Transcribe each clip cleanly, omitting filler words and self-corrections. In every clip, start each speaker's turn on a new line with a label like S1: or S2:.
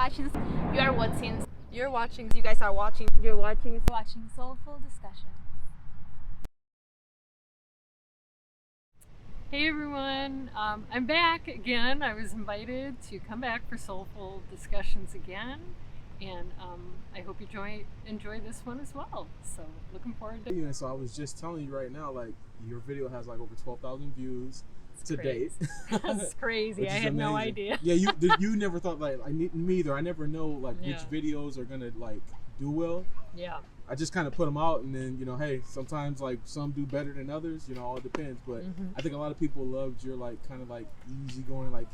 S1: watching. You are watching.
S2: You're watching. You guys are watching.
S1: You're watching. Watching Soulful Discussion.
S3: Hey everyone, I'm back again. I was invited to come back for Soulful Discussions again, and I hope you enjoy this one as well. So looking forward to it.
S4: Yeah, so I was just telling you right now, like your video has like over 12,000 views to date.
S3: That's crazy. I had no idea.
S4: Yeah, you never thought like me either. I never know like which videos are gonna like do well.
S3: Yeah.
S4: I just kind of put them out, and then hey, sometimes like some do better than others. All it depends. But I think a lot of people loved your like kind of like easygoing like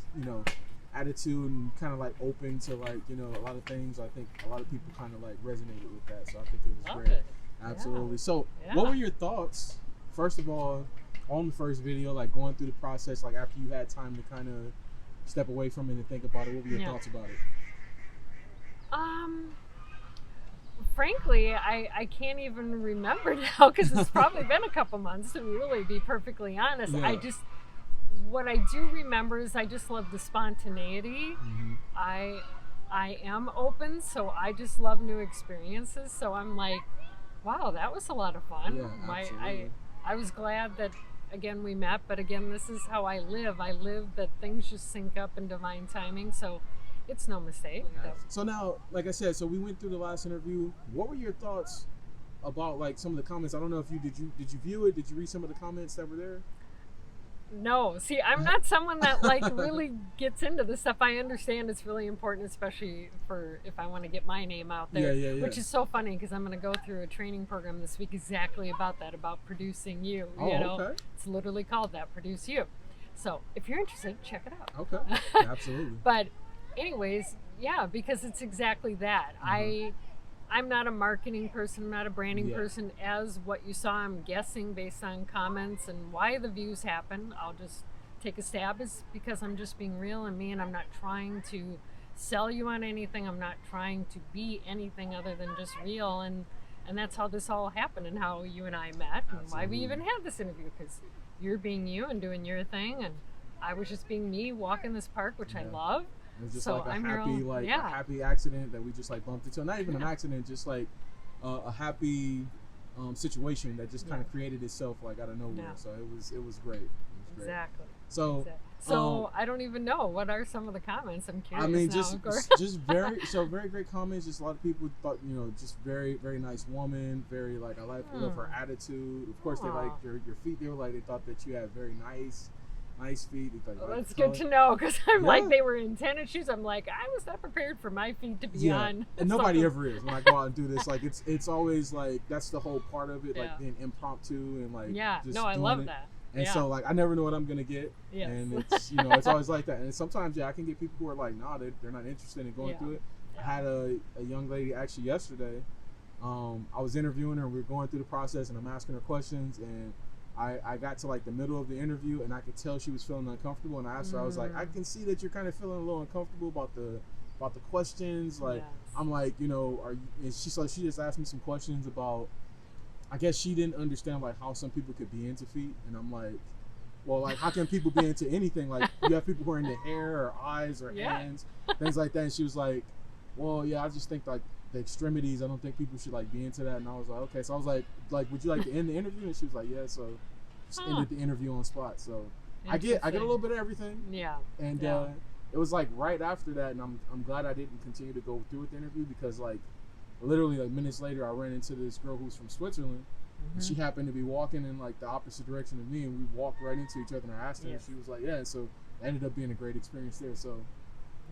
S4: attitude and kind of like open to like a lot of things. I think a lot of people kind of like resonated with that, so I think it was great. Absolutely. Yeah. So, what were your thoughts? First of all, on the first video, like going through the process, like after you had time to kind of step away from it and think about it. What were your thoughts about it?
S3: Frankly, I can't even remember now because it's probably been a couple months, to really be perfectly honest. Yeah. What I do remember is I just love the spontaneity. I am open, so I just love new experiences. So I'm like, wow, that was a lot of fun.
S4: Yeah,
S3: I was glad that, again, we met, but again, this is how I live. I live that things just sync up in divine timing, so it's no mistake.
S4: So now, like I said, so we went through the last interview. What were your thoughts about like some of the comments? I don't know if did you view it? Did you read some of the comments that were there?
S3: No. See, I'm not someone that like really gets into this stuff. I understand it's really important, especially for if I want to get my name out there. Yeah. Which is so funny because I'm going to go through a training program this week exactly about that, about producing you.
S4: Okay.
S3: It's literally called that, Produce You. So if you're interested, check it out.
S4: Okay. Absolutely.
S3: But anyways, yeah, because it's exactly that. I'm not a marketing person, I'm not a branding person. As what you saw, I'm guessing based on comments and why the views happen. I'll just take a stab is because I'm just being real and me, and I'm not trying to sell you on anything. I'm not trying to be anything other than just real, and that's how this all happened and how you and I met and why we even had this interview, because you're being you and doing your thing, and I was just being me, walking this park, which I love.
S4: It was just like a happy accident that we just like bumped into. Not even an accident, just like a happy situation that just kind of created itself like out of nowhere. Yeah. So it was great.
S3: Exactly.
S4: So
S3: I don't even know, what are some of the comments? I'm curious.
S4: I mean,
S3: now,
S4: just very great comments. Just a lot of people thought just very nice woman. Very like I love her attitude. Of course, they liked your feet. They were like they thought that you had very nice feet.
S3: That's good to know, because I'm like, they were in tennis shoes. I'm like, I was not prepared for my feet to be on.
S4: And nobody ever is. When I go out and do this, like it's always like that's the whole part of it, like being impromptu and like
S3: I love that.
S4: And so like I never know what I'm gonna get, and it's it's always like that. And sometimes I can get people who are like, nah, they're not interested in going through it. I had a young lady actually yesterday. I was interviewing her, and we were going through the process, and I'm asking her questions, and I got to like the middle of the interview, and I could tell she was feeling uncomfortable, and I asked her, I was like, I can see that you're kind of feeling a little uncomfortable about the questions, like I'm like, are you, and she just asked me some questions about, I guess she didn't understand like how some people could be into feet, and I'm like, well, like how can people be into anything? Like you have people who are into hair or eyes or hands, things like that. And she was like, well, I just think like the extremities, I don't think people should like be into that. And I was like, okay. So I was like would you like to end the interview? And she was like, yeah. So just ended the interview on spot. So I get a little bit of everything.
S3: Yeah.
S4: And it was like right after that, and I'm glad I didn't continue to go through with the interview, because like literally like minutes later I ran into this girl who's from Switzerland. And she happened to be walking in like the opposite direction of me, and we walked right into each other, and I asked her, and she was like, yeah. And so it ended up being a great experience there. So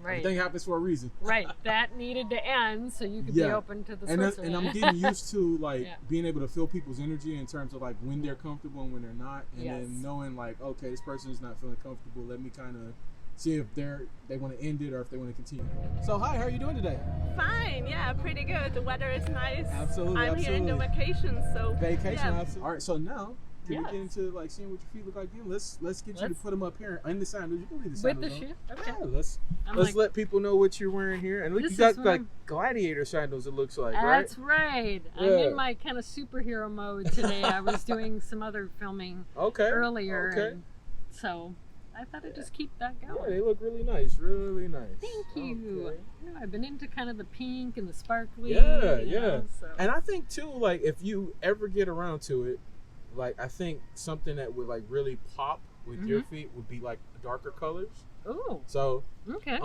S4: everything happens for a reason.
S3: Right. That needed to end so you could be open to the Switzerland.
S4: And I'm getting used to like being able to feel people's energy in terms of like when they're comfortable and when they're not, and then knowing like, okay, this person is not feeling comfortable. Let me kind of see if they want to end it or if they want to continue. So hi, how are you doing today?
S2: Fine, pretty good. The weather is nice.
S4: Absolutely.
S2: I'm here in the vacation, so
S4: absolutely. All right, so now can we get into like seeing what your feet look like again? Let's get you to put them up here in the sandals. You can leave the sandals
S3: with the shoe. Okay.
S4: Yeah, let's let people know what you're wearing here. And look, you got like gladiator sandals. It looks like.
S3: That's right. I'm in my kind of superhero mode today. I was doing some other filming earlier.
S4: Okay.
S3: And so I thought I'd just keep that
S4: Yeah,
S3: going.
S4: they look really nice. Really nice.
S3: Thank you.
S4: Okay.
S3: You know, I've been into kind of the pink and the sparkly.
S4: Yeah,
S3: you
S4: yeah.
S3: know, so.
S4: And I think too, like if you ever get around to it, like I think something that would like really pop with your feet would be like darker colors.
S3: Oh,
S4: So,
S3: okay.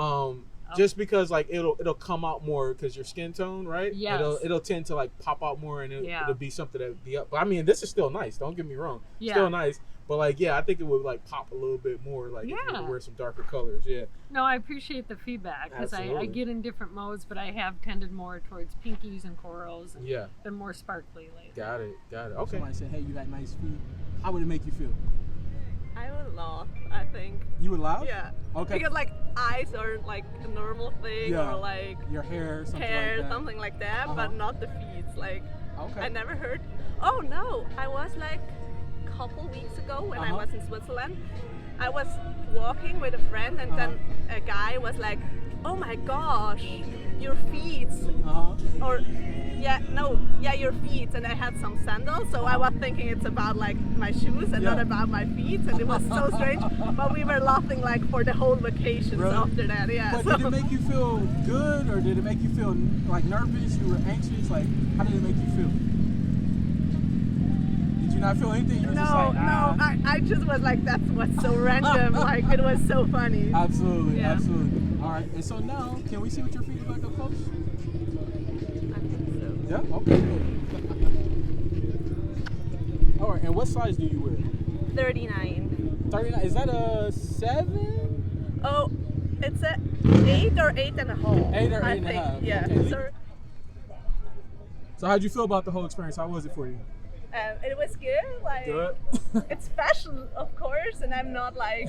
S4: just because like it'll come out more because your skin tone, right?
S3: Yes.
S4: It'll tend to like pop out more, and
S3: Yeah.
S4: it'll be something that would be up. But I mean, this is still nice. Don't get me wrong.
S3: Yeah.
S4: Still nice. But like, yeah, I think it would like pop a little bit more, like if you were
S3: Yeah.
S4: to wear some darker colors. Yeah.
S3: No, I appreciate the feedback because I
S4: Absolutely.
S3: get in different modes, but I have tended more towards pinkies and corals and
S4: Yeah.
S3: been more sparkly lately.
S4: Got it. Okay.
S5: Somebody said, "Hey, you got nice feet." How would it make you feel?
S2: I would laugh, I think.
S5: You would laugh?
S2: Yeah.
S5: Okay.
S2: Because like eyes are like a normal thing,
S5: Yeah.
S2: or like
S5: Your hair, something
S2: hair,
S5: like that.
S2: something like that,
S5: Uh-huh.
S2: but not the feet. Like
S5: Okay.
S2: I never heard. Oh no, I was like a couple weeks ago when I
S5: Uh-huh.
S2: was in Switzerland. I was walking with a friend, and then a guy was like, "Oh my gosh, your feet!" Or your feet. And I had some sandals, so I was thinking it's about like my shoes and not
S5: Yeah.
S2: about my feet, and it was so strange. But we were laughing like for the whole vacation
S5: Really?
S2: after that. Yeah.
S5: But
S2: so-
S5: did it make you feel good, or did it make you feel like nervous? You were anxious. Like, how did it make you feel? Did you not feel anything? You were just
S2: No,
S5: like, ah.
S2: I just was like, that was so random. Like it was so funny.
S5: Absolutely,
S2: Yeah.
S5: absolutely. All right. And so now, can we see what your feet look like up close?
S2: I think so.
S5: Yeah. Okay. Good. All right. And what size do you wear?
S2: 39.
S5: 39. Is that a 7?
S2: Oh, it's a 8 or 8.5.
S5: 8 or
S2: I
S5: 8.5.
S2: think. Yeah.
S5: Okay.
S2: So,
S5: So how'd you feel about the whole experience? How was it for you?
S2: it was good. Like
S5: Good.
S2: it's special, of course, and I'm not like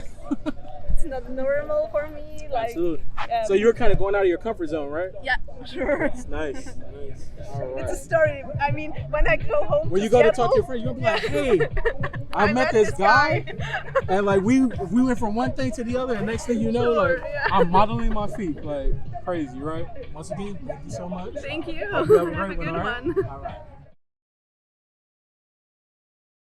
S2: it's not normal for me. Like
S5: Absolutely. So you were kind of going out of your comfort zone, right?
S2: yeah, sure.
S5: Nice. Nice. All right.
S2: It's a story. I mean, when I go home,
S5: When you go to talk to your
S2: Seattle-
S5: friend, you're gonna be like, "Hey, I met this guy," and like we went from one thing to the other, and next thing you know,
S2: Sure,
S5: like
S2: yeah.
S5: I'm modeling my feet, like crazy, right? Once again, thank you so much.
S2: Thank you.
S5: Hope you have a
S2: Have
S5: great
S2: a good
S5: one. All right?
S2: one.
S5: All right.